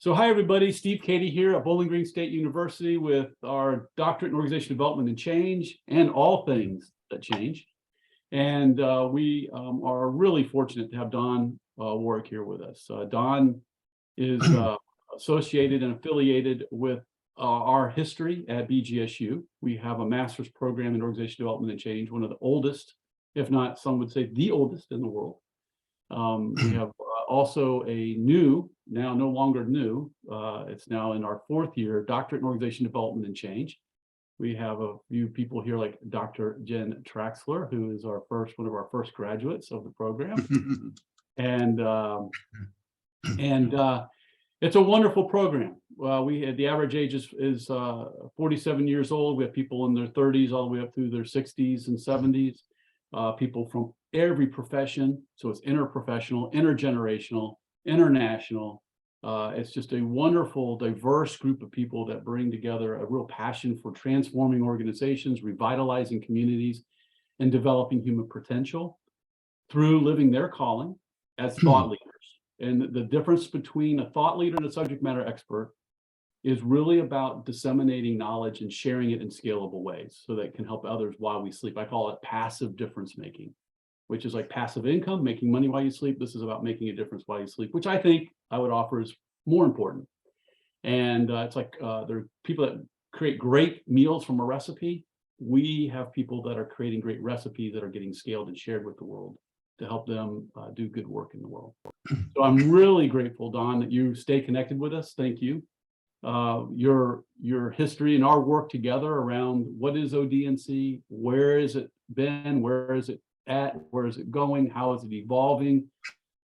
So hi, everybody. Steve Cady here at Bowling Green State University with our doctorate in organization development and change and all things that change. And we are really fortunate to have Don Warrick here with us. Don is associated and affiliated with our history at BGSU. We have a master's program in organization development and change, one of the oldest, if not some would say the oldest in the world. We have also a new, now no longer new, it's now in our fourth year, doctorate in organization development and change. We have a few people here like Dr. Jen Chancellor, who is one of our first graduates of the program. and it's a wonderful program. The average age is 47 years old. We have people in their 30s all the way up through their 60s and 70s. People from every profession. So it's interprofessional, intergenerational, international. It's just a wonderful, diverse group of people that bring together a real passion for transforming organizations, revitalizing communities, and developing human potential through living their calling as thought leaders. And the difference between a thought leader and a subject matter expert is really about disseminating knowledge and sharing it in scalable ways so that it can help others while we sleep. I call it passive difference making, which is like passive income, making money while you sleep. This is about making a difference while you sleep, which I think I would offer is more important. And it's like there are people that create great meals from a recipe. We have people that are creating great recipes that are getting scaled and shared with the world to help them do good work in the world. So I'm really grateful, Don, that you stay connected with us. Thank you. Your history and our work together around what is OD&C, where has it been, where is it at, where is it going, how is it evolving,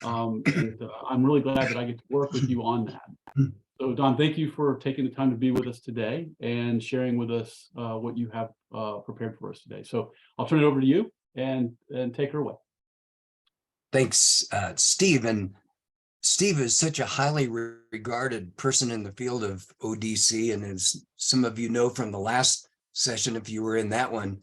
and I'm really glad that I get to work with you on that. So Don, thank you for taking the time to be with us today and sharing with us what you have prepared for us today. So I'll turn it over to you and take her away. Thanks, Steve. And Steve is such a highly regarded person in the field of OD&C, and as some of you know from the last session, if you were in that one,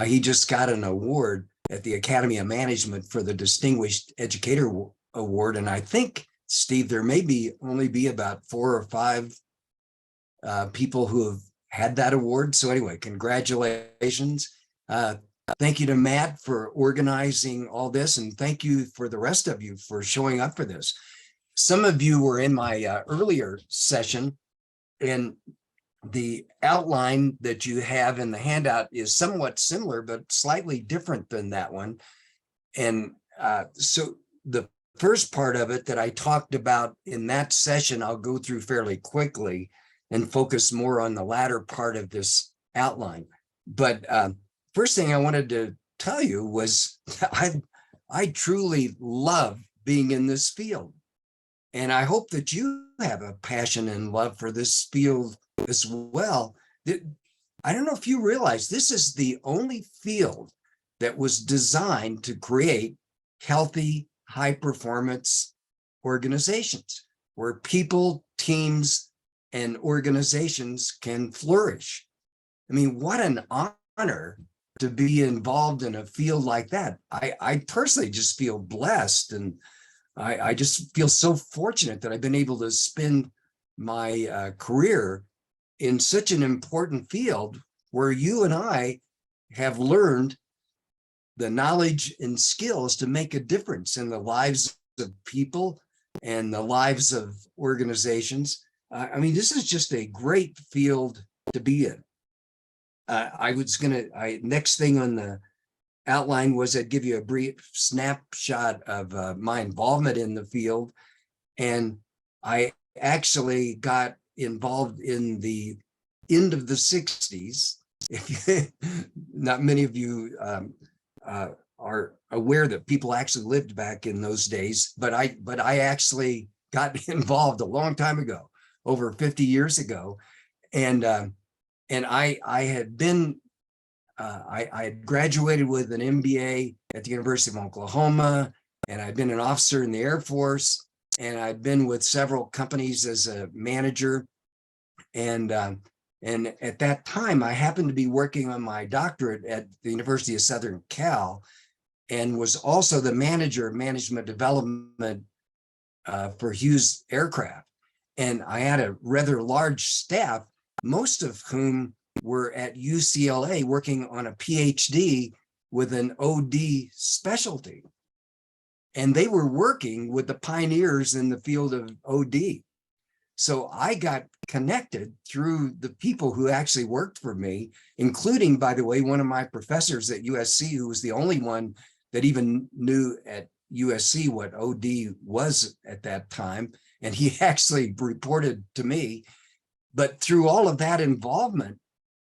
he just got an award at the Academy of Management for the Distinguished Educator Award. And I think, Steve, there may only be about 4 or 5 people who have had that award. So anyway, congratulations. Thank you to Matt for organizing all this, and thank you for the rest of you for showing up for this. Some of you were in my earlier session, and the outline that you have in the handout is somewhat similar, but slightly different than that one. And so the first part of it that I talked about in that session, I'll go through fairly quickly and focus more on the latter part of this outline. But first thing I wanted to tell you was I truly love being in this field. And I hope that you have a passion and love for this field as well. I don't know if you realize this is the only field that was designed to create healthy, high-performance organizations where people, teams, and organizations can flourish. I mean, what an honor to be involved in a field like that. I personally just feel blessed, and I just feel so fortunate that I've been able to spend my career in such an important field where you and I have learned the knowledge and skills to make a difference in the lives of people and the lives of organizations. I mean, this is just a great field to be in. Next thing on the outline was I'd give you a brief snapshot of my involvement in the field. And I actually got involved in the end of the 60s. Not many of you are aware that people actually lived back in those days, but I actually got involved a long time ago, over 50 years ago. And I had been I had graduated with an MBA at the University of Oklahoma, and I'd been an officer in the Air Force, and I'd been with several companies as a manager. And at that time, I happened to be working on my doctorate at the University of Southern Cal, and was also the manager of management development for Hughes Aircraft. And I had a rather large staff, most of whom were at UCLA working on a PhD with an OD specialty. And they were working with the pioneers in the field of OD. So I got connected through the people who actually worked for me, including, by the way, one of my professors at USC, who was the only one that even knew at USC what OD was at that time. And he actually reported to me. But through all of that involvement,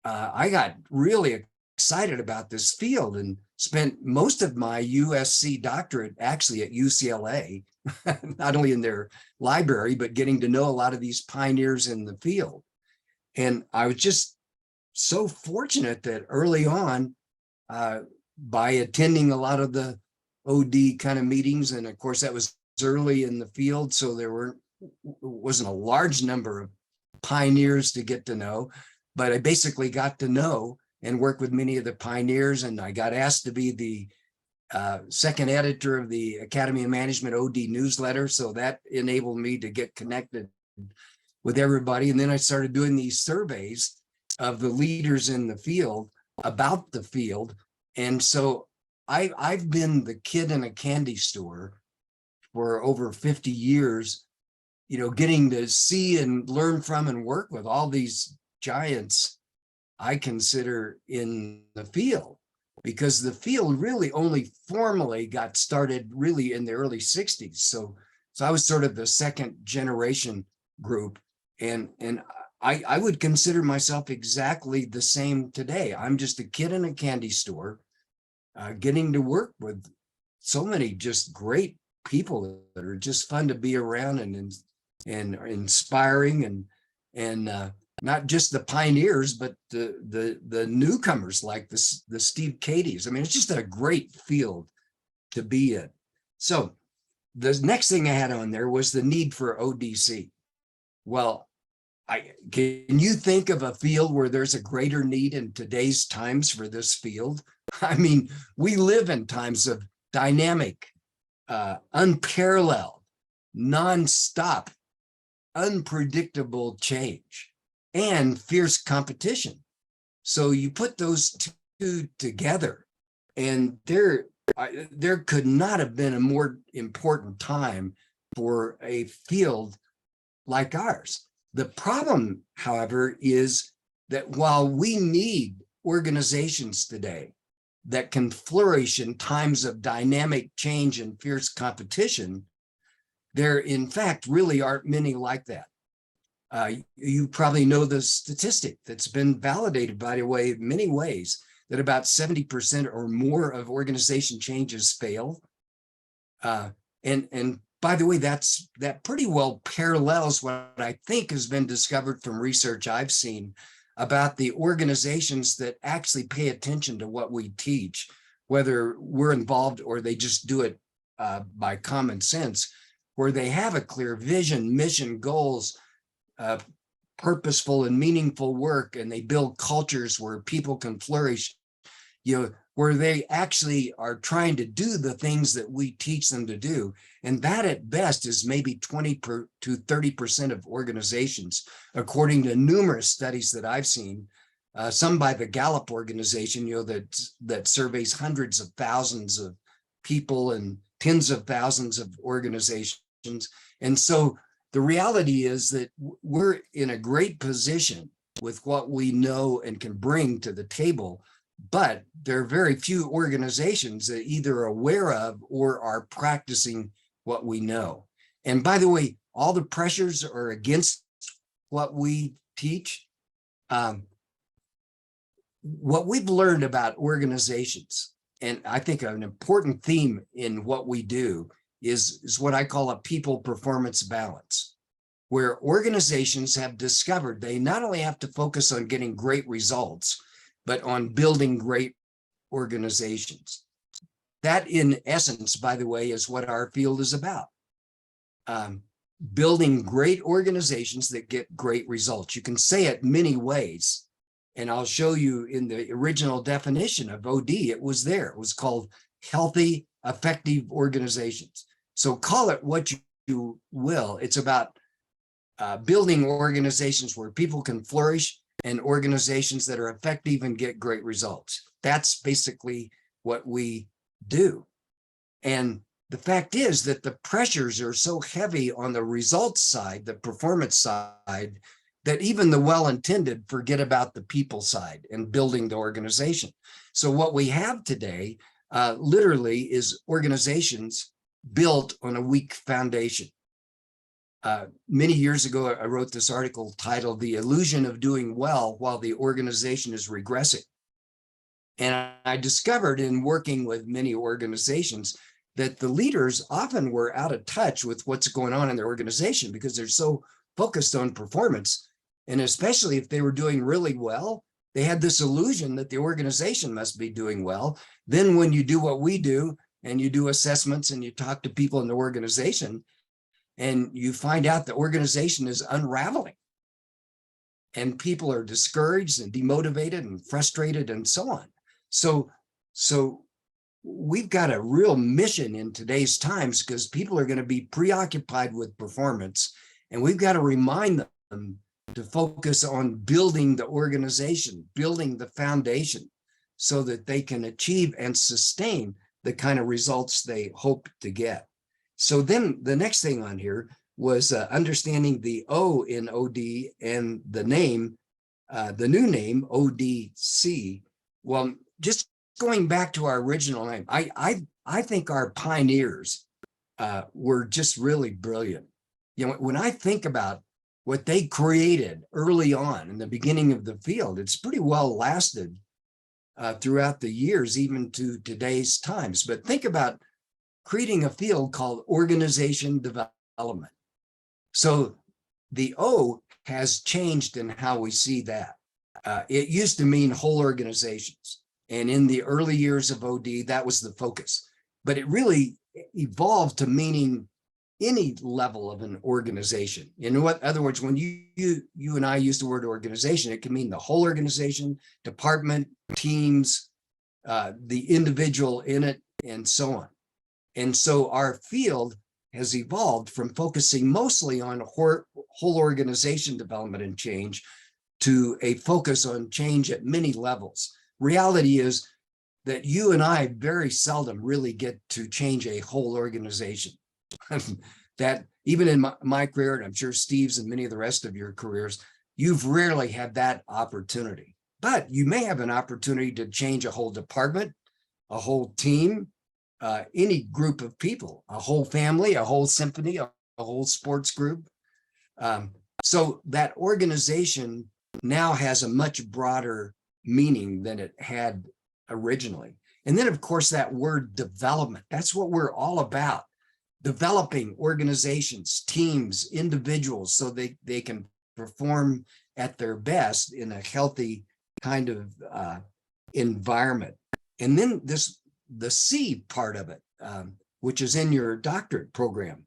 I got really excited about this field and spent most of my USC doctorate actually at UCLA, not only in their library, but getting to know a lot of these pioneers in the field. And I was just so fortunate that early on, by attending a lot of the OD kind of meetings, and of course that was early in the field, so there wasn't a large number of pioneers to get to know, but I basically got to know and work with many of the pioneers, and I got asked to be the second editor of the Academy of Management OD newsletter, so that enabled me to get connected with everybody. And then I started doing these surveys of the leaders in the field about the field, and so I've been the kid in a candy store for over 50 years, getting to see and learn from and work with all these giants I consider in the field, because the field really only formally got started really in the early 60s. So I was sort of the second generation group, and I would consider myself exactly the same today. I'm just a kid in a candy store, getting to work with so many just great people that are just fun to be around and inspiring, and not just the pioneers, but the newcomers like the Steve Cadies. I mean, it's just a great field to be in. So the next thing I had on there was the need for OD&C. Well, can you think of a field where there's a greater need in today's times for this field? I mean, we live in times of dynamic, unparalleled, nonstop, unpredictable change and fierce competition. So you put those two together, and there could not have been a more important time for a field like ours. The problem, however, is that while we need organizations today that can flourish in times of dynamic change and fierce competition, there, in fact, really aren't many like that. You probably know the statistic that's been validated, by the way, in many ways, that about 70% or more of organization changes fail. And by the way, that pretty well parallels what I think has been discovered from research I've seen about the organizations that actually pay attention to what we teach, whether we're involved or they just do it by common sense, where they have a clear vision, mission, goals, purposeful and meaningful work, and they build cultures where people can flourish, where they actually are trying to do the things that we teach them to do. And that at best is maybe 20 to 30% of organizations, according to numerous studies that I've seen, some by the Gallup organization, that surveys hundreds of thousands of people and tens of thousands of organizations. And so the reality is that we're in a great position with what we know and can bring to the table, but there are very few organizations that either are aware of or are practicing what we know. And by the way, all the pressures are against what we teach. What we've learned about organizations, and I think an important theme in what we do, is what I call a people performance balance, where organizations have discovered they not only have to focus on getting great results, but on building great organizations. That, in essence, by the way, is what our field is about. Building great organizations that get great results. You can say it many ways, and I'll show you in the original definition of OD, it was there. It was called healthy, effective organizations. So call it what you will. It's about building organizations where people can flourish and organizations that are effective and get great results. That's basically what we do. And the fact is that the pressures are so heavy on the results side, the performance side, that even the well-intended forget about the people side and building the organization. So what we have today literally is organizations built on a weak foundation. Many years ago, I wrote this article titled "The Illusion of Doing Well While the Organization is Regressing." And I discovered in working with many organizations that the leaders often were out of touch with what's going on in their organization because they're so focused on performance. And especially if they were doing really well, they had this illusion that the organization must be doing well. Then when you do what we do and you do assessments and you talk to people in the organization, and you find out the organization is unraveling and people are discouraged and demotivated and frustrated and so on. So we've got a real mission in today's times because people are going to be preoccupied with performance, and we've got to remind them to focus on building the organization, building the foundation so that they can achieve and sustain the kind of results they hope to get. So then the next thing on here was understanding the O in OD and the name, the new name, OD&C. Well, just going back to our original name, I think our pioneers were just really brilliant. You know, when I think about what they created early on in the beginning of the field, it's pretty well lasted throughout the years, even to today's times. But think about creating a field called organization development. So the O has changed in how we see that. It used to mean whole organizations. And in the early years of OD, that was the focus. But it really evolved to meaning any level of an organization. In other words, when you and I use the word organization, it can mean the whole organization, department, teams, the individual in it, and so on. And so our field has evolved from focusing mostly on whole organization development and change to a focus on change at many levels. Reality is that you and I very seldom really get to change a whole organization. That even in my career, and I'm sure Steve's and many of the rest of your careers, you've rarely had that opportunity. But you may have an opportunity to change a whole department, a whole team, any group of people, a whole family, a whole symphony, a whole sports group. So that organization now has a much broader meaning than it had originally. And then, of course, that word development, that's what we're all about. Developing organizations, teams, individuals, so they can perform at their best in a healthy kind of environment. And then the C part of it, which is in your doctorate program,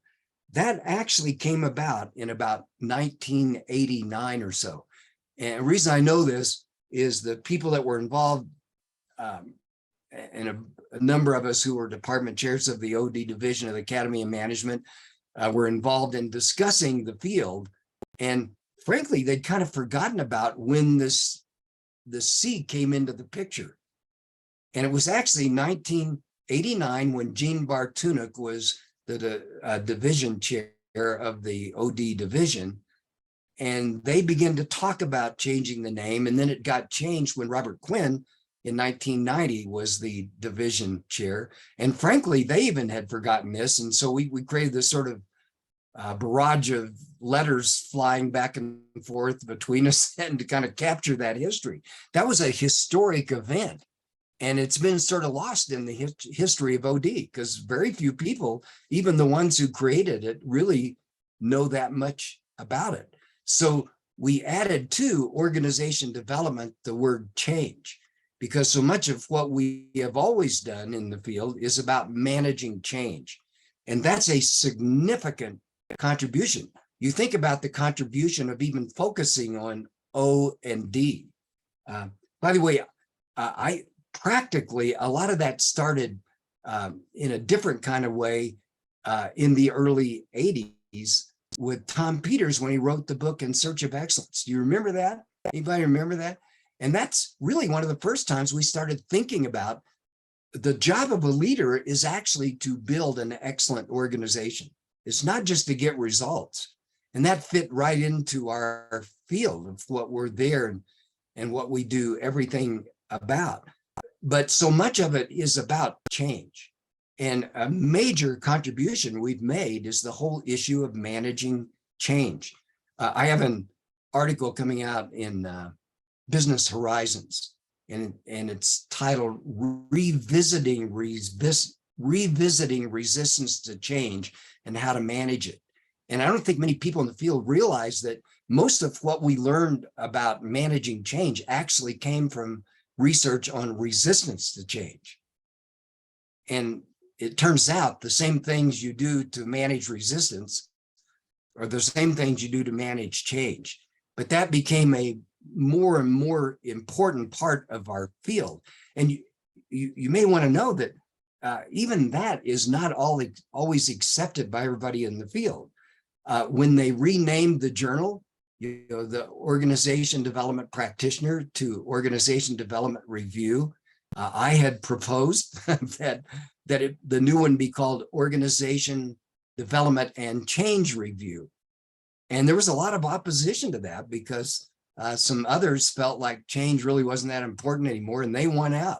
that actually came about in about 1989 or so. And the reason I know this is the people that were involved, and a number of us who were department chairs of the OD division of the Academy of Management were involved in discussing the field. And frankly, they'd kind of forgotten about when the C came into the picture. And it was actually 1989 when Gene Bartunek was the division chair of the OD division. And they began to talk about changing the name. And then it got changed when Robert Quinn in 1990 was the division chair. And frankly, they even had forgotten this. And so we created this sort of barrage of letters flying back and forth between us and to kind of capture that history. That was a historic event. And it's been sort of lost in the history of OD because very few people, even the ones who created it, really know that much about it. So we added to organization development the word change, because so much of what we have always done in the field is about managing change. And that's a significant contribution. You think about the contribution of even focusing on O and D. By the way, practically a lot of that started in a different kind of way in the early 80s with Tom Peters when he wrote the book In Search of Excellence. Do you remember that? Anybody remember that? And that's really one of the first times we started thinking about the job of a leader is actually to build an excellent organization. It's not just to get results. And that fit right into our field of what we're there and what we do everything about. But so much of it is about change. And a major contribution we've made is the whole issue of managing change. I have an article coming out in Business Horizons, and it's titled Revisiting Resistance to Change and How to Manage It. And I don't think many people in the field realize that most of what we learned about managing change actually came from research on resistance to change. And it turns out the same things you do to manage resistance are the same things you do to manage change. But that became a more and more important part of our field. And you may want to know that even that is not always accepted by everybody in the field. When they renamed the journal, the Organization Development Practitioner to Organization Development Review, I had proposed that the new one be called Organization Development and Change Review. And there was a lot of opposition to that because some others felt like change really wasn't that important anymore, and they won out.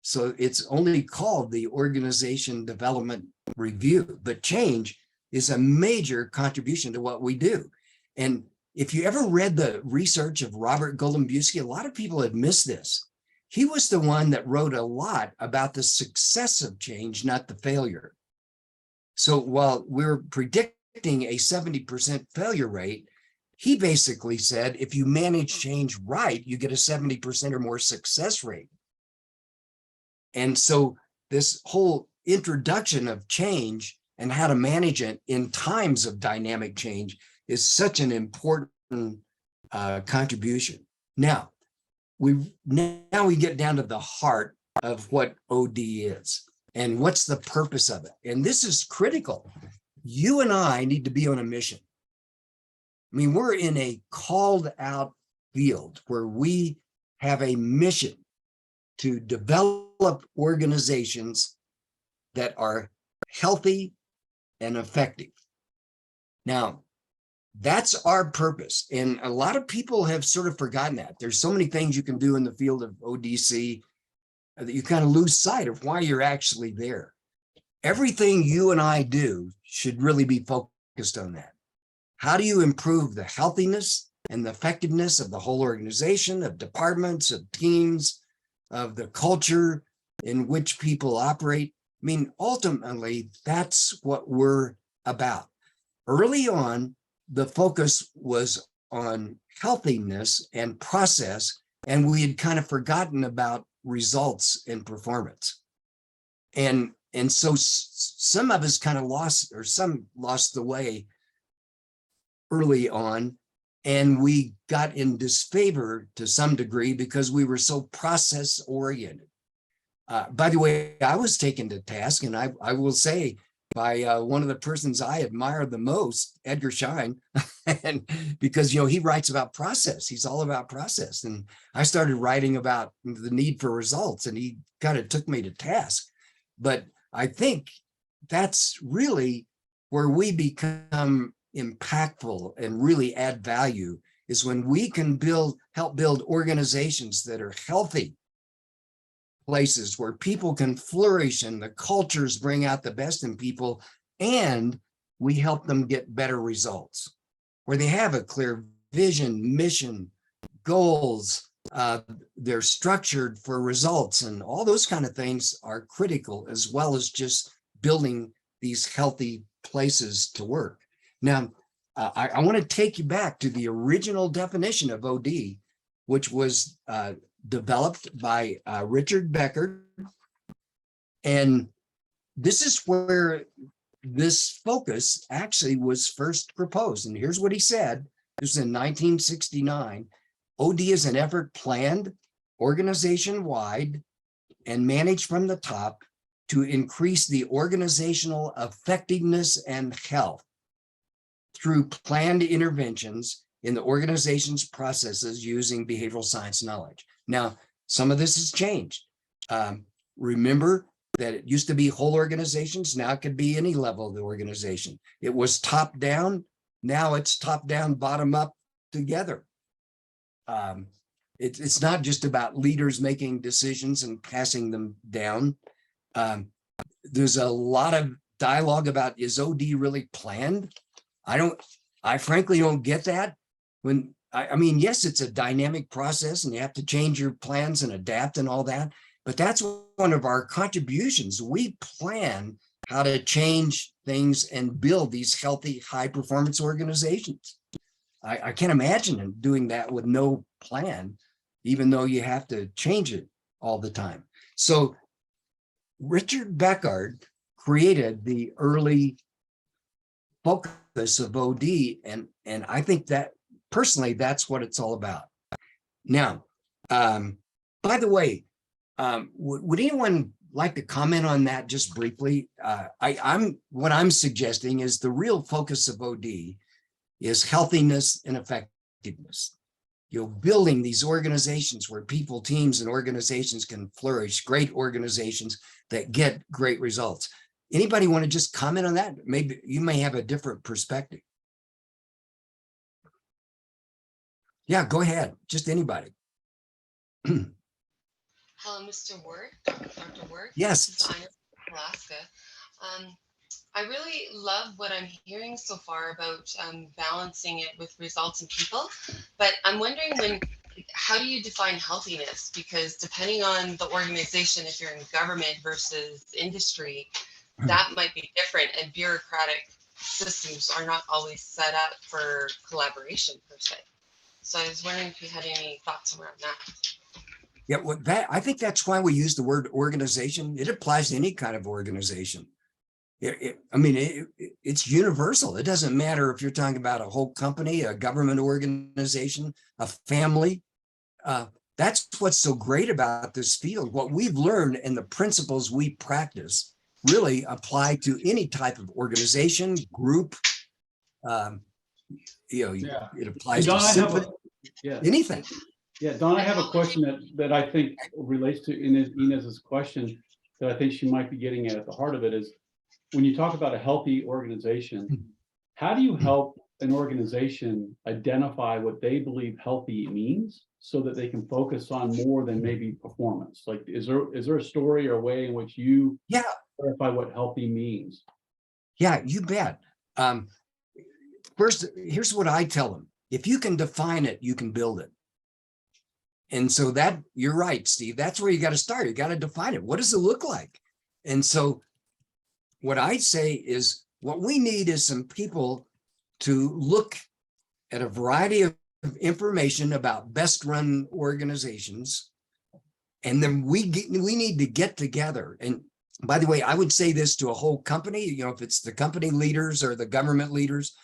So it's only called the Organization Development Review, but change is a major contribution to what we do. And if you ever read the research of Robert Golombiewski, a lot of people have missed this. He was the one that wrote a lot about the success of change, not the failure. So while we're predicting a 70% failure rate, he basically said, if you manage change right, you get a 70% or more success rate. And so this whole introduction of change and how to manage it in times of dynamic change is such an important contribution. Now we get down to the heart of what OD is and what's the purpose of it. And this is critical. You and I need to be on a mission. I mean, we're in a called out field where we have a mission to develop organizations that are healthy and effective. Now, that's our purpose. And a lot of people have sort of forgotten that. There's so many things you can do in the field of OD&C that you kind of lose sight of why you're actually there. Everything you and I do should really be focused on that. How do you improve the healthiness and the effectiveness of the whole organization, of departments, of teams, of the culture in which people operate? I mean, ultimately, that's what we're about. Early on, the focus was on healthiness and process, and we had kind of forgotten about results and performance. And so some of us kind of lost the way early on, and we got in disfavor to some degree because we were so process oriented. By the way, I was taken to task, and I will say, by one of the persons I admire the most, Edgar Schein, and because he writes about process. He's all about process. And I started writing about the need for results, and he kind of took me to task. But I think that's really where we become impactful and really add value, is when we can help build organizations that are healthy places where people can flourish and the cultures bring out the best in people, and we help them get better results, where they have a clear vision, mission, goals, they're structured for results, and all those kind of things are critical, as well as just building these healthy places to work. Now, I want to take you back to the original definition of OD, which was developed by Richard Becker. And this is where this focus actually was first proposed. And here's what he said. This was in 1969. OD is an effort planned organization-wide and managed from the top to increase the organizational effectiveness and health. through planned interventions in the organization's processes using behavioral science knowledge. Now, some of this has changed. Remember that it used to be whole organizations. Now it could be any level of the organization. It was top down. Now it's top down, bottom up together. It's not just about leaders making decisions and passing them down. There's a lot of dialogue about, is OD really planned? I frankly don't get that. I mean, yes, it's a dynamic process and you have to change your plans and adapt and all that, but that's one of our contributions. We plan how to change things and build these healthy, high performance organizations. I can't imagine doing that with no plan, even though you have to change it all the time. So Richard Beckard created the early focus of OD, and I think that personally, that's what it's all about. Now, by the way, would anyone like to comment on that just briefly? What I'm suggesting is the real focus of OD is healthiness and effectiveness. Building these organizations where people, teams, and organizations can flourish, great organizations that get great results. Anybody want to just comment on that? Maybe you may have a different perspective. Yeah, go ahead. Just anybody. Hello, Mr. Warrick, Dr. Warrick. Yes. This is Ina from Alaska. I really love what I'm hearing so far about balancing it with results and people, but I'm wondering how do you define healthiness? Because depending on the organization, if you're in government versus industry, that might be different, and bureaucratic systems are not always set up for collaboration per se. So I was wondering if you had any thoughts around that. Yeah, well, I think that's why we use the word organization. It applies to any kind of organization. It's universal. It doesn't matter if you're talking about a whole company, a government organization, a family. That's what's so great about this field. What we've learned and the principles we practice really apply to any type of organization, group. It applies to symphony, anything. Yeah, Don, I have a question that I think relates to Inez's question that I think she might be getting at the heart of it is, when you talk about a healthy organization, how do you help an organization identify what they believe healthy means so that they can focus on more than maybe performance? Like, is there a story or a way in which you clarify what healthy means? Yeah, you bet. First, here's what I tell them. If you can define it, you can build it. And so that, you're right, Steve, that's where you got to start. You got to define it. What does it look like? And so what I say is what we need is some people to look at a variety of information about best run organizations. And then we need to get together. And by the way, I would say this to a whole company, if it's the company leaders or the government leaders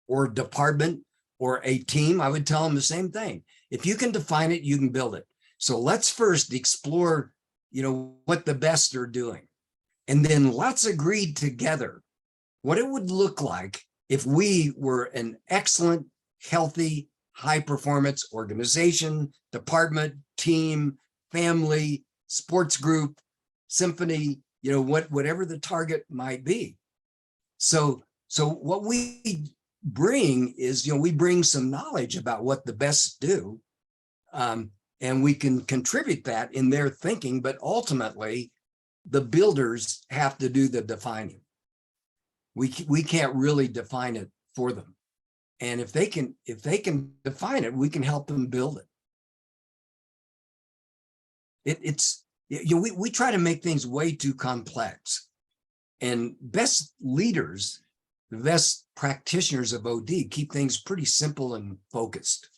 or department or a team, I would tell them the same thing. If you can define it, you can build it. So let's first explore, what the best are doing. And then let's agree together what it would look like if we were an excellent, healthy, high performance organization, department, team, family, sports group, symphony, whatever the target might be. So what we bring is, we bring some knowledge about what the best do, and we can contribute that in their thinking, but ultimately the builders have to do the defining. We can't really define it for them. And if they can define it, we can help them build it. We try to make things way too complex, and best leaders, the best practitioners of OD keep things pretty simple and focused.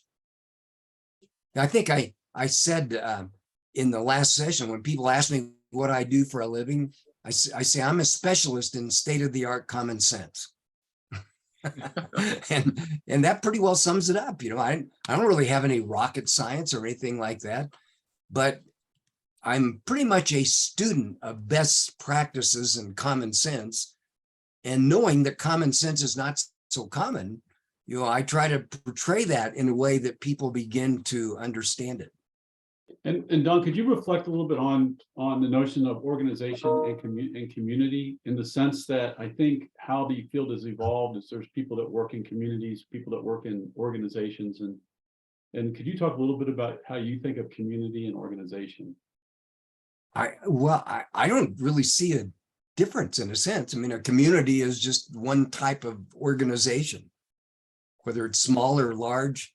I think I said in the last session, when people ask me what I do for a living, I say I'm a specialist in state-of-the-art common sense. and that pretty well sums it up. I don't really have any rocket science or anything like that, but I'm pretty much a student of best practices and common sense, and knowing that common sense is not so common, I try to portray that in a way that people begin to understand it. And Don, could you reflect a little bit on the notion of organization and community, in the sense that I think how the field has evolved is there's people that work in communities, people that work in organizations, and could you talk a little bit about how you think of community and organization? I don't really see a difference in a sense. I mean, a community is just one type of organization, whether it's small or large.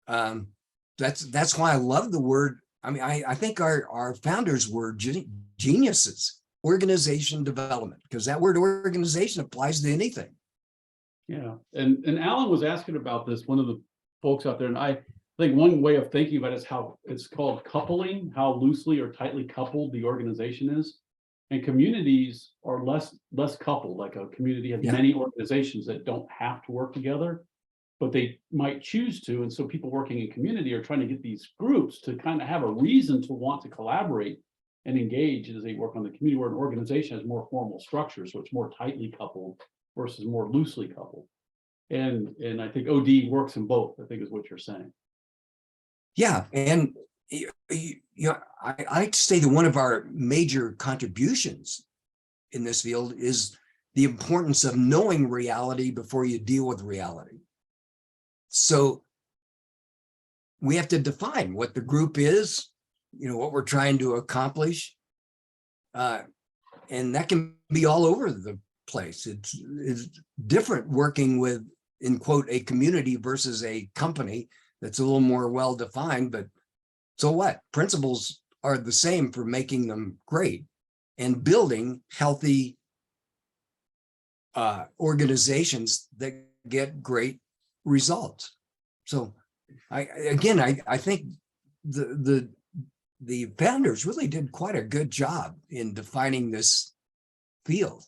That's why I love the word. I mean, I think our founders were geniuses, organization development, because that word organization applies to anything. Yeah, and Alan was asking about this, one of the folks out there, and I think one way of thinking about it is how it's called coupling, how loosely or tightly coupled the organization is. And communities are less coupled. Like a community has many organizations that don't have to work together, but they might choose to. And so people working in community are trying to get these groups to kind of have a reason to want to collaborate and engage as they work on the community, where an organization has more formal structure. So it's more tightly coupled versus more loosely coupled. And I think OD works in both, I think is what you're saying. Yeah, and I say that one of our major contributions in this field is the importance of knowing reality before you deal with reality. So we have to define what the group is, what we're trying to accomplish. And that can be all over the place. It's different working with, in quote, a community versus a company that's a little more well-defined, but so what? Principles are the same for making them great and building healthy organizations that get great results. So I think the founders really did quite a good job in defining this field.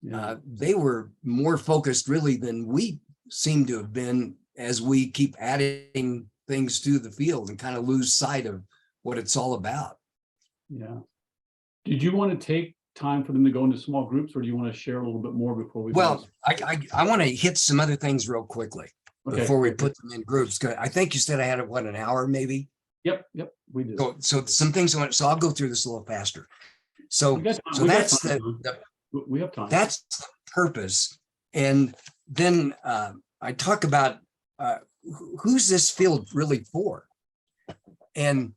Yeah. They were more focused really than we seem to have been, as we keep adding things to the field and kind of lose sight of what it's all about. Yeah. Did you want to take time for them to go into small groups, or do you want to share a little bit more before we? Well, I want to hit some other things real quickly before we put them in groups. I think you said I had an hour maybe. Yep, we did. So some things so I'll go through this a little faster. So that's we have time. That's the purpose. And then I talk about who's this field really for? And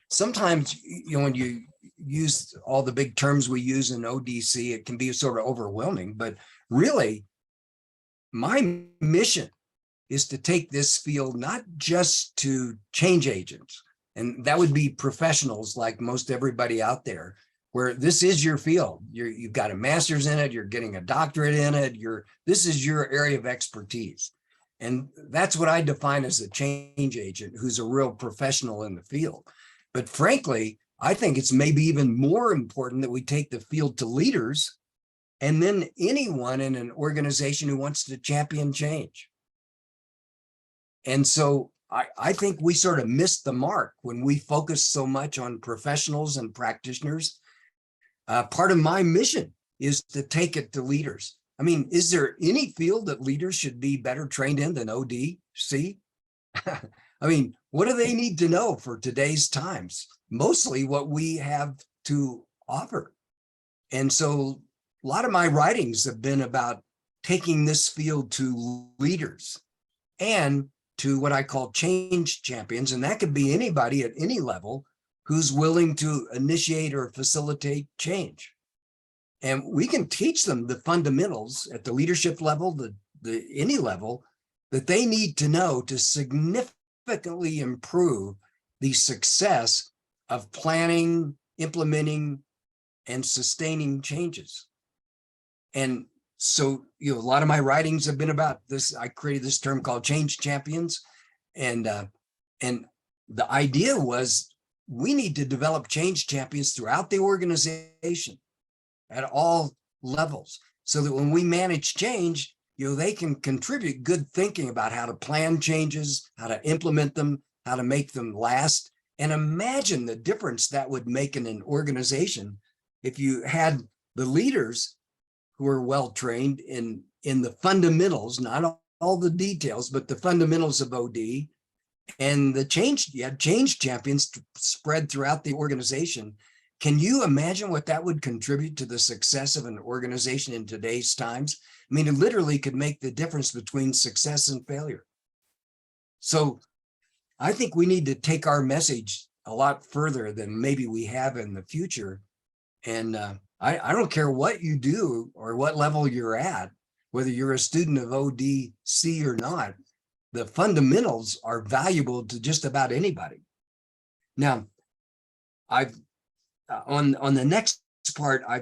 sometimes, when you use all the big terms we use in OD&C, it can be sort of overwhelming, but really my mission is to take this field not just to change agents, and that would be professionals like most everybody out there, where this is your field. You've got a master's in it, you're getting a doctorate in it, this is your area of expertise. And that's what I define as a change agent who's a real professional in the field. But frankly, I think it's maybe even more important that we take the field to leaders and then anyone in an organization who wants to champion change. And so I think we sort of missed the mark when we focus so much on professionals and practitioners. Part of my mission is to take it to leaders. I mean, is there any field that leaders should be better trained in than OD&C? I mean, what do they need to know for today's times? Mostly what we have to offer. And so a lot of my writings have been about taking this field to leaders and to what I call change champions. And that could be anybody at any level who's willing to initiate or facilitate change. And we can teach them the fundamentals at the leadership level, any level, that they need to know to significantly improve the success of planning, implementing, and sustaining changes. And so, a lot of my writings have been about this. I created this term called change champions. And the idea was we need to develop change champions throughout the organization at all levels, so that when we manage change, they can contribute good thinking about how to plan changes, how to implement them, how to make them last. And imagine the difference that would make in an organization if you had the leaders who are well trained in the fundamentals, not all the details, but the fundamentals of OD and you had change champions spread throughout the organization. Can you imagine what that would contribute to the success of an organization in today's times? I mean, it literally could make the difference between success and failure. So I think we need to take our message a lot further than maybe we have in the future. And I don't care what you do or what level you're at, whether you're a student of OD&C or not, the fundamentals are valuable to just about anybody. Now, I've on the next part, I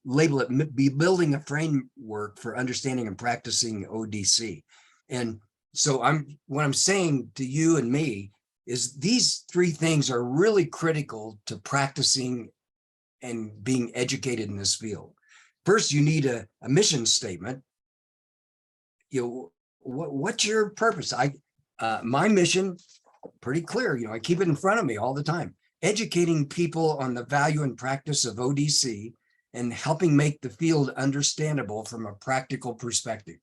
label it be building a framework for understanding and practicing OD&C. And so what I'm saying to you and me is these three things are really critical to practicing and being educated in this field. First, you need a mission statement. You know, what's your purpose? My mission, pretty clear. You know, I keep it in front of me all the time. Educating people on the value and practice of OD&C and helping make the field understandable from a practical perspective.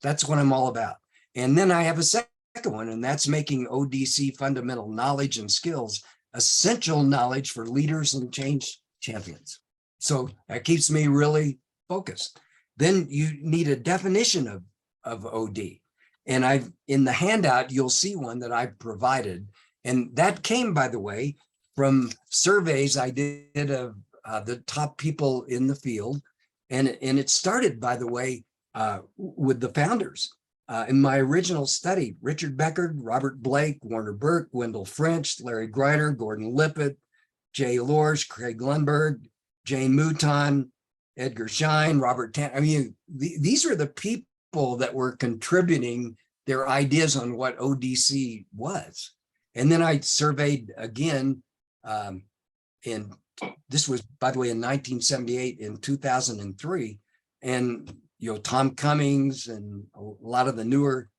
That's what I'm all about. And then I have a second one, and that's making OD&C fundamental knowledge and skills essential knowledge for leaders and change champions. So that keeps me really focused. Then you need a definition of OD. And in the handout, you'll see one that I've provided. And that came, by the way, from surveys I did of the top people in the field. And it started, by the way, with the founders. In my original study, Richard Beckard, Robert Blake, Warner Burke, Wendell French, Larry Greiner, Gordon Lippett, Jay Lorsch, Craig Lundberg, Jane Mouton, Edgar Schein, Robert Tan. I mean, these are the people that were contributing their ideas on what OD&C was. And then I surveyed again, and this was, by the way, in 1978, in 2003, and Tom Cummings and a lot of the newer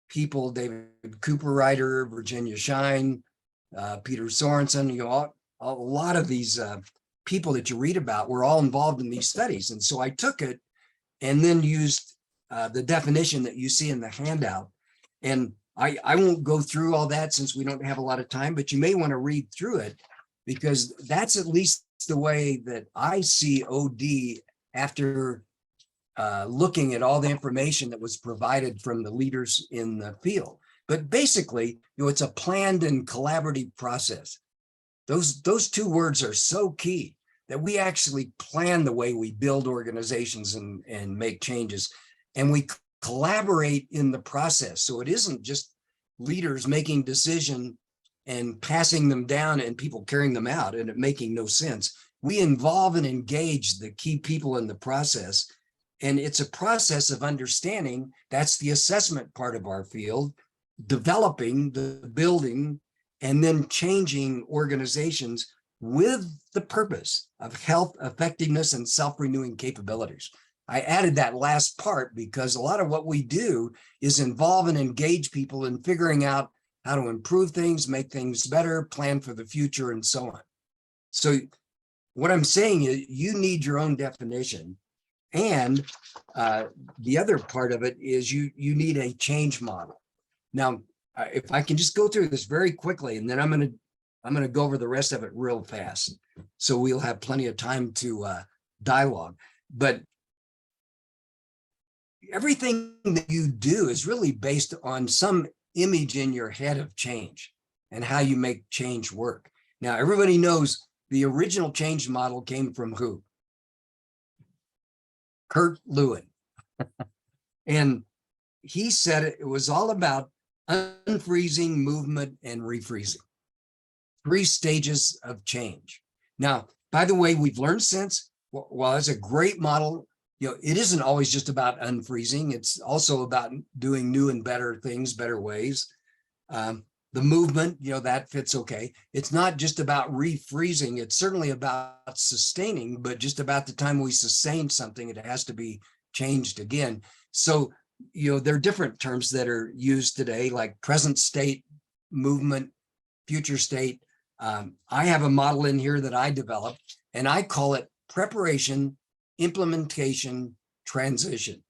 people, David Cooperrider, Virginia Schein, Peter Sorensen, a lot of these people that you read about were all involved in these studies. And so I took it and then used the definition that you see in the handout. And I won't go through all that since we don't have a lot of time, but you may want to read through it because that's at least the way that I see OD after looking at all the information that was provided from the leaders in the field. But basically, it's a planned and collaborative process. Those two words are so key that we actually plan the way we build organizations and make changes. And we collaborate in the process. So it isn't just leaders making decisions and passing them down and people carrying them out and it making no sense. We involve and engage the key people in the process. And it's a process of understanding. That's the assessment part of our field, developing, the building, and then changing organizations with the purpose of health, effectiveness, and self-renewing capabilities. I added that last part because a lot of what we do is involve and engage people in figuring out how to improve things, make things better, plan for the future, and so on. So what I'm saying is you need your own definition. And the other part of it is you need a change model. Now, if I can just go through this very quickly, and then I'm going to go over the rest of it real fast, so we'll have plenty of time to dialogue. But everything that you do is really based on some image in your head of change and how you make change work. Now, everybody knows the original change model came from who? Kurt Lewin. And he said it was all about unfreezing, movement, and refreezing. 3 stages of change. Now, by the way, we've learned since, while it's a great model, it isn't always just about unfreezing. It's also about doing new and better things, better ways. The movement, that fits okay. It's not just about refreezing. It's certainly about sustaining, but just about the time we sustain something, it has to be changed again. So, there are different terms that are used today, like present state, movement, future state. I have a model in here that I developed, and I call it preparation, implementation, transition.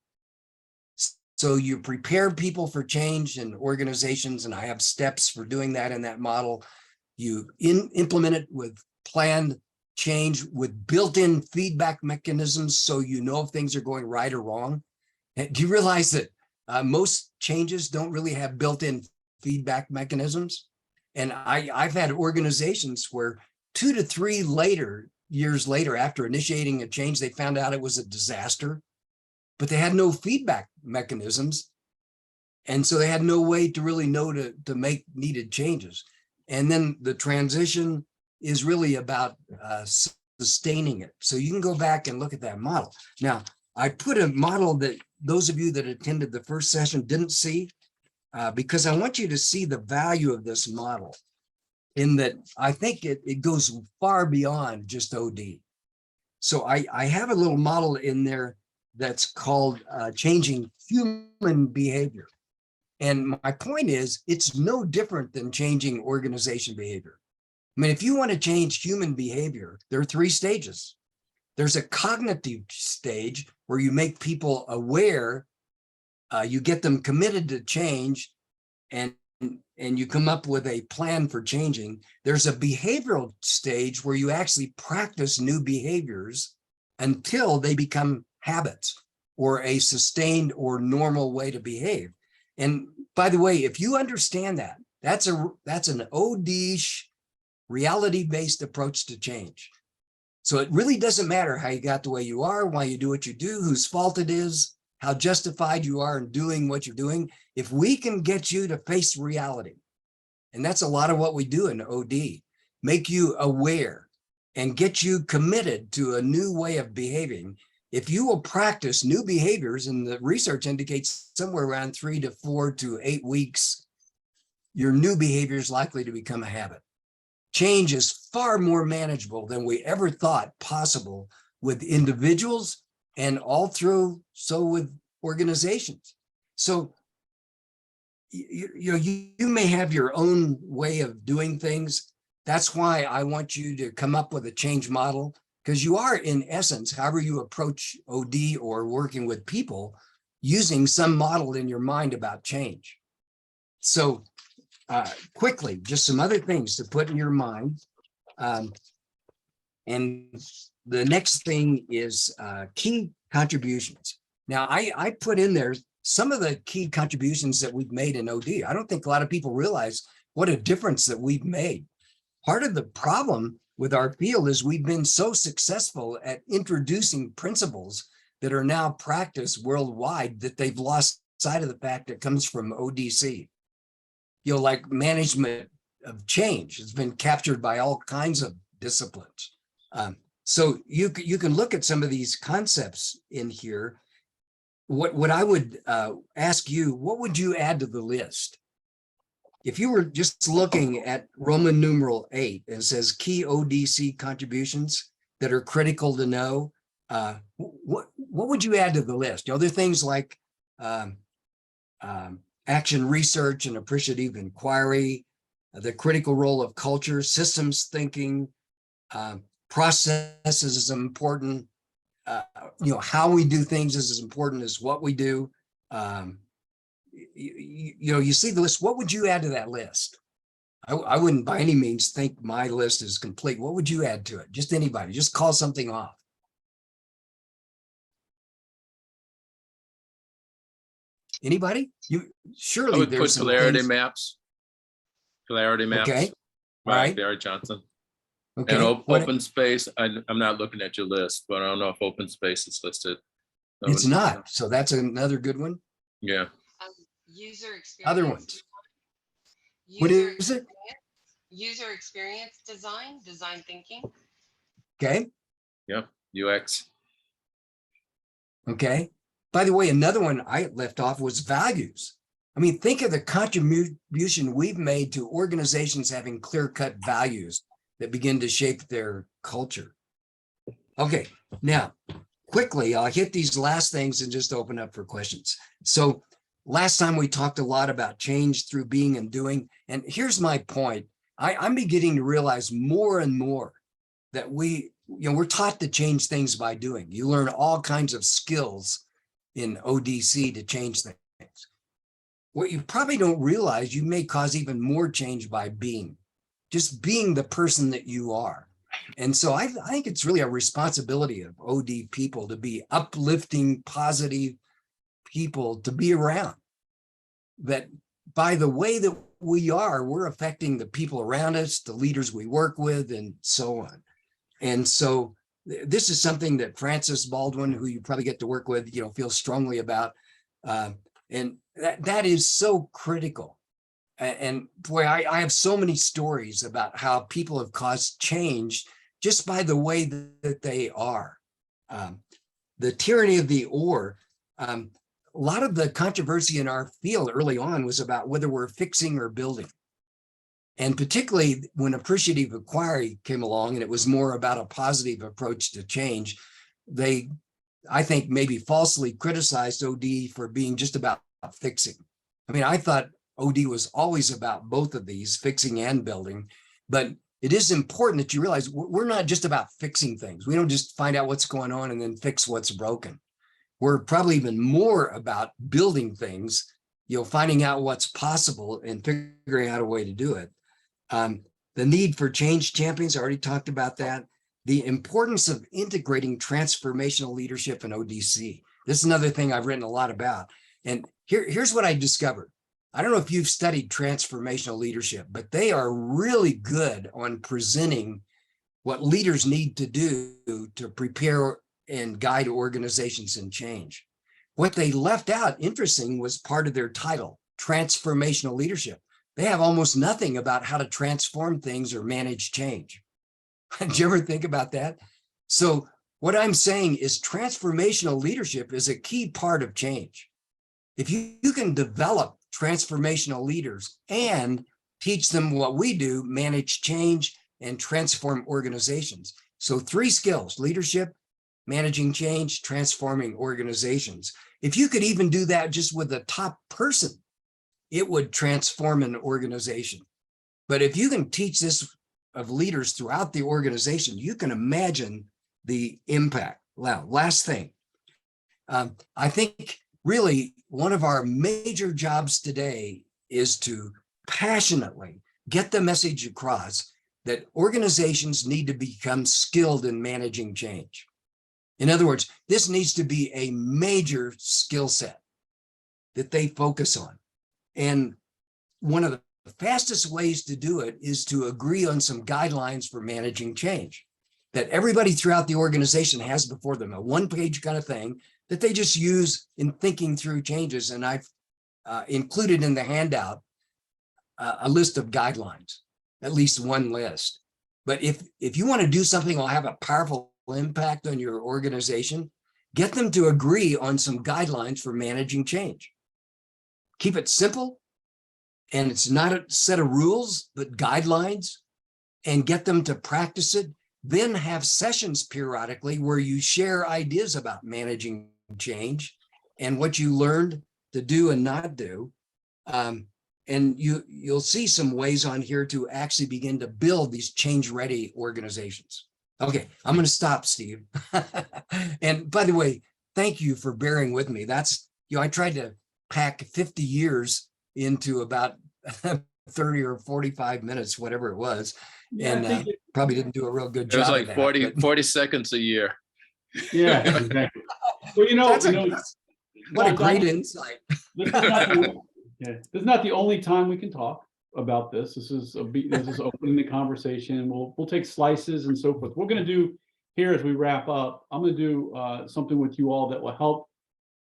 So you prepare people for change in organizations, and I have steps for doing that in that model. You implement it with planned change with built-in feedback mechanisms, so you know if things are going right or wrong. And do you realize that most changes don't really have built-in feedback mechanisms? And I've had organizations where 2 to 3 years later, after initiating a change, they found out it was a disaster, but they had no feedback mechanisms. And so they had no way to really know to make needed changes. And then the transition is really about sustaining it. So you can go back and look at that model. Now, I put a model that those of you that attended the first session didn't see, because I want you to see the value of this model, in that I think it goes far beyond just OD. So I have a little model in there that's called changing human behavior. And my point is, it's no different than changing organization behavior. I mean, if you want to change human behavior, there are 3 stages. There's a cognitive stage where you make people aware, you get them committed to change, and you come up with a plan for changing. There's a behavioral stage where you actually practice new behaviors until they become habits or a sustained or normal way to behave. And by the way, if you understand that, that's an OD reality-based approach to change. So it really doesn't matter how you got the way you are, why you do what you do, whose fault it is, how justified you are in doing what you're doing. If we can get you to face reality, and that's a lot of what we do in OD, make you aware and get you committed to a new way of behaving. If you will practice new behaviors, and the research indicates somewhere around 3 to 4 to 8 weeks, your new behavior is likely to become a habit. Change is far more manageable than we ever thought possible with individuals, and all through so with organizations. So you may have your own way of doing things. That's why I want you to come up with a change model, because you are, in essence, however you approach OD or working with people, using some model in your mind about change. So quickly, just some other things to put in your mind. And the next thing is key contributions. Now, I put in there some of the key contributions that we've made in OD. I don't think a lot of people realize what a difference that we've made. Part of the problem with our field is we've been so successful at introducing principles that are now practiced worldwide that they've lost sight of the fact that comes from OD&C. You know, like management of change has been captured by all kinds of disciplines. So you can look at some of these concepts in here. What I would ask you, what would you add to the list? If you were just looking at Roman numeral 8, it says key OD&C contributions that are critical to know, what would you add to the list? You know, there are things like action research and appreciative inquiry, the critical role of culture, systems thinking, processes is important. You know, how we do things is as important as what we do. You know, you see the list. What would you add to that list? I wouldn't by any means think my list is complete. What would you add to it? Just anybody, just call something off. Anybody? You surely I would there's put some polarity things. maps. Polarity maps. Okay. By All right. Barry Johnson. Okay. And What- open space. I'm not looking at your list, but I don't know if open space is listed. It's not. So that's another good one. Yeah. User experience. Other ones. User What is it? User experience design thinking. Okay. Yep. UX. Okay. By the way, another one I left off was values. I mean, think of the contribution we've made to organizations having clear-cut values that begin to shape their culture. Okay, now, quickly, I'll hit these last things and just open up for questions. So last time we talked a lot about change through being and doing, and here's my point. I'm beginning to realize more and more that we're taught to change things by doing. You learn all kinds of skills in OD&C to change things. What you probably don't realize, you may cause even more change by just being the person that you are. And so I think it's really a responsibility of OD people to be uplifting, positive people to be around. That by the way that we are, we're affecting the people around us, the leaders we work with, and so on. And so this is something that Francis Baldwin, who you probably get to work with, feels strongly about. And that is so critical. And boy, I have so many stories about how people have caused change just by the way that they are. The tyranny of the or, a lot of the controversy in our field early on was about whether we're fixing or building. And particularly when appreciative inquiry came along and it was more about a positive approach to change, they, I think, maybe falsely criticized OD for being just about fixing. I mean, I thought OD was always about both of these, fixing and building, but it is important that you realize we're not just about fixing things. We don't just find out what's going on and then fix what's broken. We're probably even more about building things, finding out what's possible and figuring out a way to do it. The need for change champions, I already talked about that. The importance of integrating transformational leadership in OD&C. This is another thing I've written a lot about. And here's what I discovered. I don't know if you've studied transformational leadership, but they are really good on presenting what leaders need to do to prepare and guide organizations in change. What they left out, interesting, was part of their title, transformational leadership. They have almost nothing about how to transform things or manage change. Did you ever think about that? So what I'm saying is transformational leadership is a key part of change. If you can develop transformational leaders and teach them what we do, manage change and transform organizations. So 3 skills: leadership, managing change, transforming organizations. If you could even do that just with a top person, it would transform an organization. But if you can teach this of leaders throughout the organization, you can imagine the impact. Now, last thing, I think really one of our major jobs today is to passionately get the message across that organizations need to become skilled in managing change. In other words, this needs to be a major skill set that they focus on. And one of the fastest ways to do it is to agree on some guidelines for managing change that everybody throughout the organization has before them, a one-page kind of thing that they just use in thinking through changes. And I've included in the handout a list of guidelines, at least one list. But if you want to do something that will have a powerful impact on your organization, get them to agree on some guidelines for managing change. Keep it simple, and it's not a set of rules, but guidelines, and get them to practice it. Then have sessions periodically where you share ideas about managing change and what you learned to do and not do. And you'll see some ways on here to actually begin to build these change-ready organizations. Okay, I'm going to stop, Steve. And by the way, thank you for bearing with me. That's, I tried to pack 50 years into about 30 or 45 minutes, whatever it was. Yeah, and probably didn't do a real good It job. was like of that, 40 seconds a year. Yeah, exactly. Well, what a Don, great insight. This is not the only time we can talk about this. This is opening the conversation. We'll take slices and so forth. We're going to do here as we wrap up. I'm going to do something with you all that will help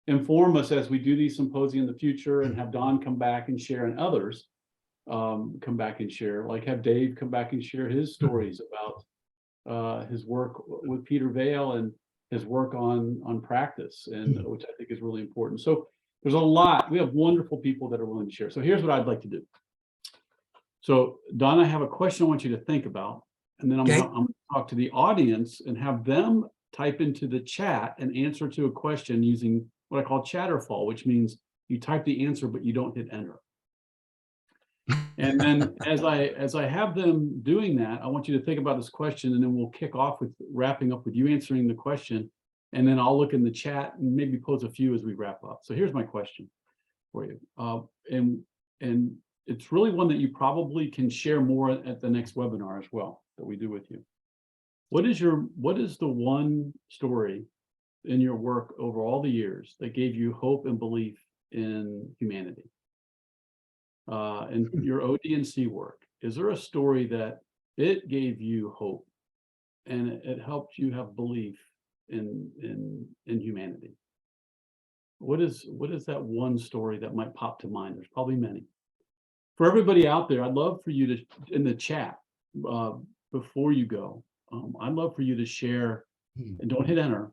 inform us as we do these symposia in the future, and have Don come back and share, and others come back and share. Like have Dave come back and share his stories about his work with Peter Vale and his work on practice, and which I think is really important. So there's a lot. We have wonderful people that are willing to share. So here's what I'd like to do. So Don, I have a question I want you to think about, and then I'm going to talk to the audience and have them type into the chat an answer to a question using what I call chatterfall, which means you type the answer, but you don't hit enter. And then as I have them doing that, I want you to think about this question, and then we'll kick off with wrapping up with you answering the question. And then I'll look in the chat and maybe pose a few as we wrap up. So here's my question. for you. And it's really one that you probably can share more at the next webinar as well that we do with you. What is the one story in your work over all the years that gave you hope and belief in humanity? And your OD&C work, is there a story that it gave you hope and it helped you have belief in humanity? What is that one story that might pop to mind? There's probably many. For everybody out there, I'd love for you to, in the chat, before you go, I'd love for you to share, and don't hit enter.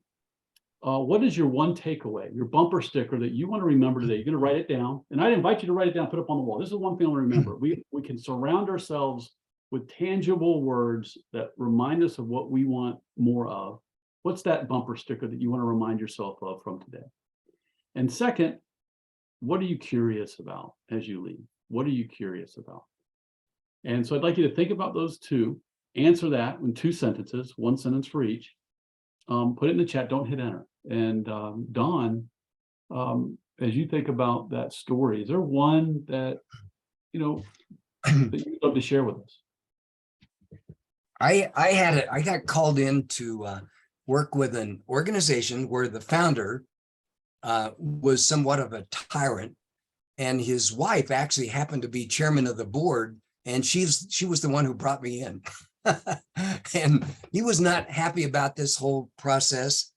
What is your one takeaway, your bumper sticker that you want to remember today? You're going to write it down, and I'd invite you to write it down, put it up on the wall. This is one thing I want to remember. We can surround ourselves with tangible words that remind us of what we want more of. What's that bumper sticker that you want to remind yourself of from today? And second, what are you curious about as you leave? What are you curious about? And so I'd like you to think about those two, answer that in 2 sentences, 1 sentence for each. Put it in the chat, don't hit enter. And Don, as you think about that story, is there one that, that you'd love to share with us? I got called in to work with an organization where the founder was somewhat of a tyrant, and his wife actually happened to be chairman of the board, and she was the one who brought me in. And he was not happy about this whole process,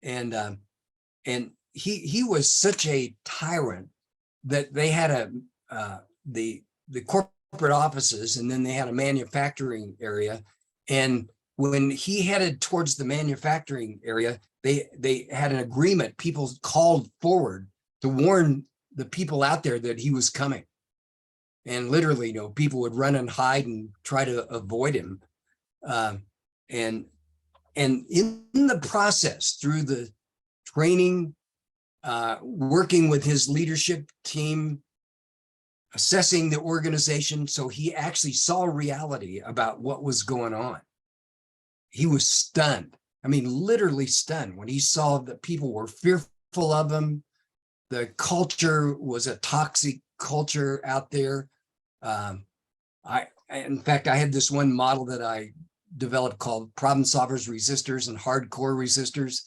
and he was such a tyrant that they had the corporate offices, and then they had a manufacturing area. And when he headed towards the manufacturing area, they had an agreement. People called forward to warn the people out there that he was coming. And literally, people would run and hide and try to avoid him. And in the process, through the training, working with his leadership team, assessing the organization, so he actually saw reality about what was going on. He was stunned. I mean, literally stunned when he saw that people were fearful of him. The culture was a toxic culture out there. In fact, I had this one model that I developed called problem solvers, resistors, and hardcore resistors.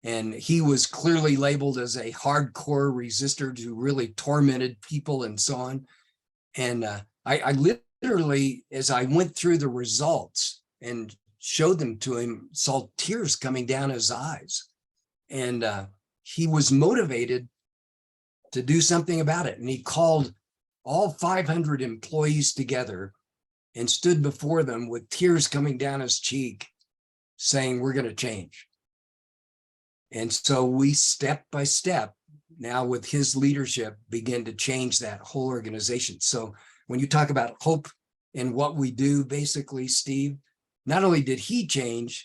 And he was clearly labeled as a hardcore resistor who really tormented people and so on. And I literally, as I went through the results and showed them to him, saw tears coming down his eyes. And he was motivated to do something about it. And he called all 500 employees together and stood before them with tears coming down his cheek, saying, we're going to change. And so we, step by step, now with his leadership, begin to change that whole organization. So when you talk about hope and what we do, basically, Steve, not only did he changed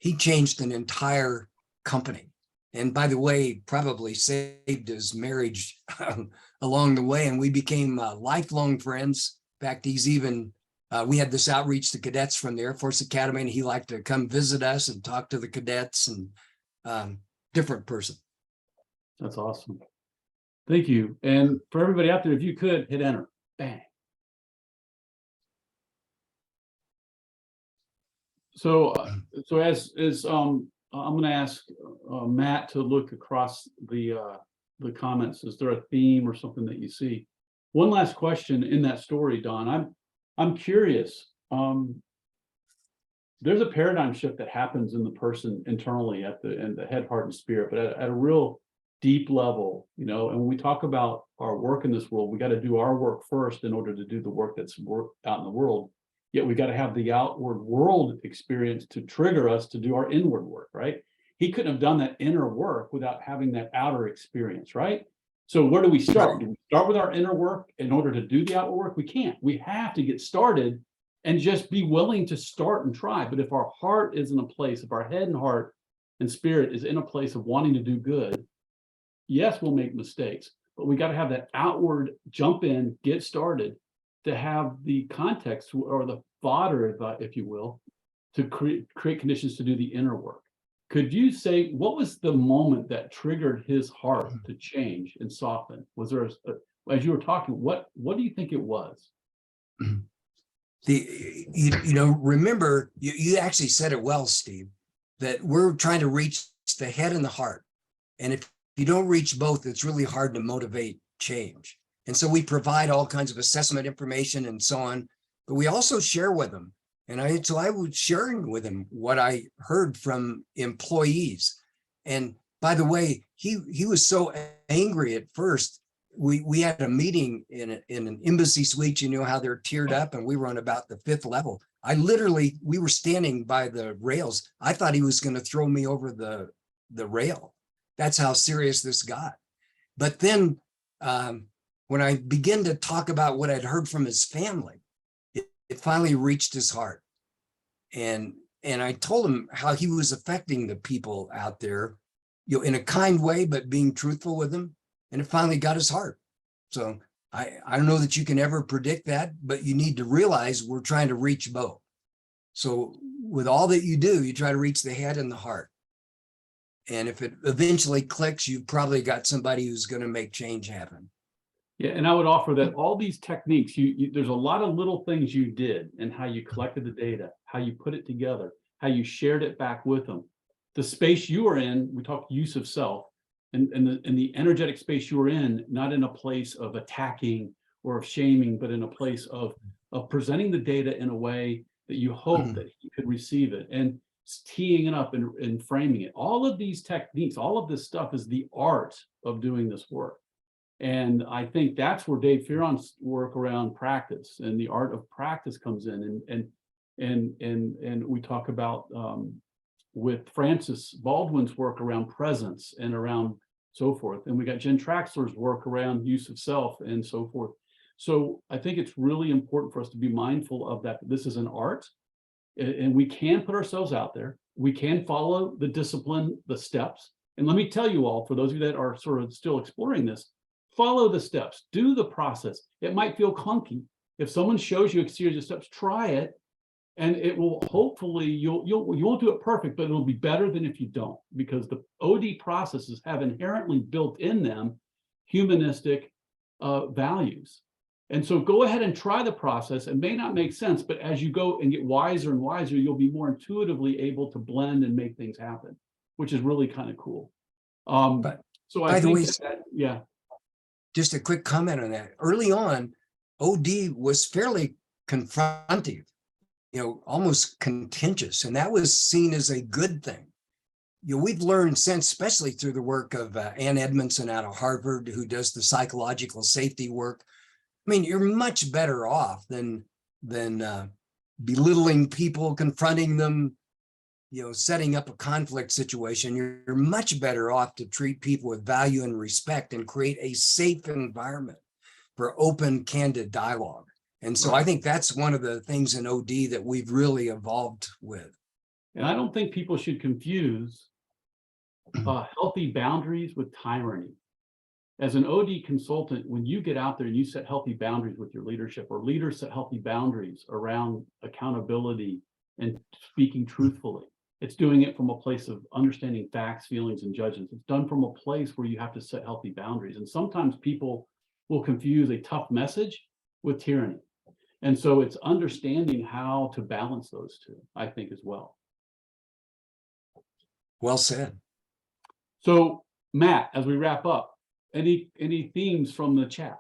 an entire company. And by the way, probably saved his marriage along the way. And we became lifelong friends. In fact, he's even, we had this outreach to cadets from the Air Force Academy, and he liked to come visit us and talk to the cadets, and different person. That's awesome. Thank you. And for everybody out there, if you could hit enter, bang. So as I'm going to ask Matt to look across the comments. Is there a theme or something that you see? One last question in that story, Don. I'm curious. There's a paradigm shift that happens in the person internally in the head, heart, and spirit, but at a real deep level, and when we talk about our work in this world, we got to do our work first in order to do the work that's out in the world. Yet we got to have the outward world experience to trigger us to do our inward work, right? He couldn't have done that inner work without having that outer experience, right? So where do we start? Do we start with our inner work in order to do the outward work? We can't. We have to get started and just be willing to start and try. But if our heart is in a place, if our head and heart and spirit is in a place of wanting to do good, yes, we'll make mistakes, but we got to have that outward jump in, get started, to have the context or the fodder, if you will, to create conditions to do the inner work. Could you say, what was the moment that triggered his heart to change and soften? Was there, as you were talking, what do you think it was? Remember, you actually said it well, Steve, that we're trying to reach the head and the heart. And if you don't reach both, it's really hard to motivate change. And so we provide all kinds of assessment information and so on, but we also share with them. And I was sharing with him what I heard from employees. And by the way, he was so angry at first. We had a meeting in an embassy suite, you know how they're tiered up, and we were on about the 5th level. We were standing by the rails. I thought he was going to throw me over the rail. That's how serious this got. But then when I began to talk about what I'd heard from his family, it finally reached his heart. And I told him how he was affecting the people out there, in a kind way, but being truthful with them. And it finally got his heart. So I don't know that you can ever predict that, but you need to realize we're trying to reach both. So with all that you do, you try to reach the head and the heart. And if it eventually clicks, you've probably got somebody who's going to make change happen. Yeah, and I would offer that all these techniques, there's a lot of little things you did and how you collected the data, how you put it together, how you shared it back with them. The space you were in, we talked use of self, and the energetic space you were in, not in a place of attacking or of shaming, but in a place of presenting the data in a way that you hope that he could receive it, and teeing it up and framing it. All of these techniques, all of this stuff is the art of doing this work. And I think that's where Dave Fearon's work around practice and the art of practice comes in. And we talk about with Francis Baldwin's work around presence and around so forth. And we got Jen Traxler's work around use of self and so forth. So I think it's really important for us to be mindful of that. This is an art, and we can put ourselves out there. We can follow the discipline, the steps. And let me tell you all, for those of you that are sort of still exploring this, follow the steps, do the process. It might feel clunky. If someone shows you a series of steps, try it, and it will hopefully, you won't do it perfect, but it'll be better than if you don't, because the OD processes have inherently built in them humanistic values. And so go ahead and try the process. It may not make sense, but as you go and get wiser and wiser, you'll be more intuitively able to blend and make things happen, which is really kind of cool. So I think yeah. Just a quick comment on that. Early on, OD was fairly confrontive, almost contentious, and that was seen as a good thing. We've learned since, especially through the work of Ann Edmondson out of Harvard, who does the psychological safety work. I mean, you're much better off than belittling people, confronting them, setting up a conflict situation. You're much better off to treat people with value and respect and create a safe environment for open, candid dialogue. And so I think that's one of the things in OD that we've really evolved with. And I don't think people should confuse healthy boundaries with tyranny. As an OD consultant, when you get out there and you set healthy boundaries with your leadership, or leaders set healthy boundaries around accountability and speaking truthfully, it's doing it from a place of understanding facts, feelings, and judgments. It's done from a place where you have to set healthy boundaries. And sometimes people will confuse a tough message with tyranny. And so it's understanding how to balance those two, I think, as well. Well said. So, Matt, as we wrap up, any themes from the chat?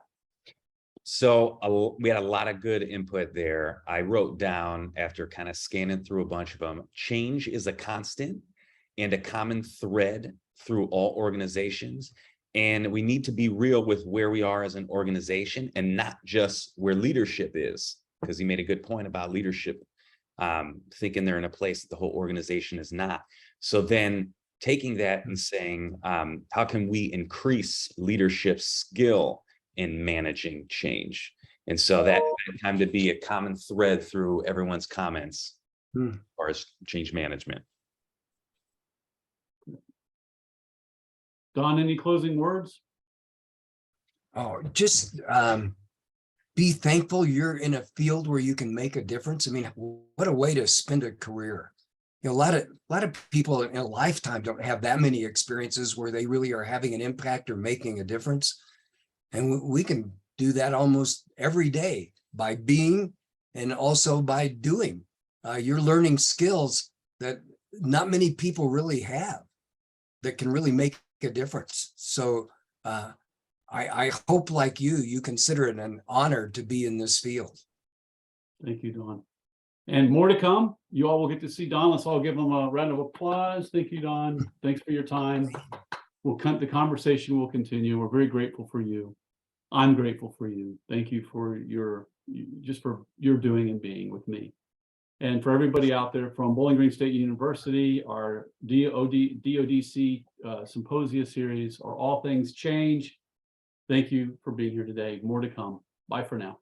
So we had a lot of good input there. I wrote down, after kind of scanning through a bunch of them, change is a constant and a common thread through all organizations. And we need to be real with where we are as an organization and not just where leadership is, because he made a good point about leadership, thinking they're in a place that the whole organization is not. So then taking that and saying, how can we increase leadership skill in managing change? And so that time to be a common thread through everyone's comments as far as change management. Don, any closing words? Oh, just be thankful you're in a field where you can make a difference. I mean, what a way to spend a career. a lot of people in a lifetime don't have that many experiences where they really are having an impact or making a difference. And we can do that almost every day by being and also by doing. You're learning skills that not many people really have that can really make a difference. So I hope, like you consider it an honor to be in this field. Thank you, Don. And more to come. You all will get to see Don. Let's all give him a round of applause. Thank you, Don. Thanks for your time. The conversation will continue. We're very grateful for you. I'm grateful for you. Thank you for your doing and being with me. And for everybody out there from Bowling Green State University, our OD&C Symposia series, or All Things Change. Thank you for being here today. More to come. Bye for now.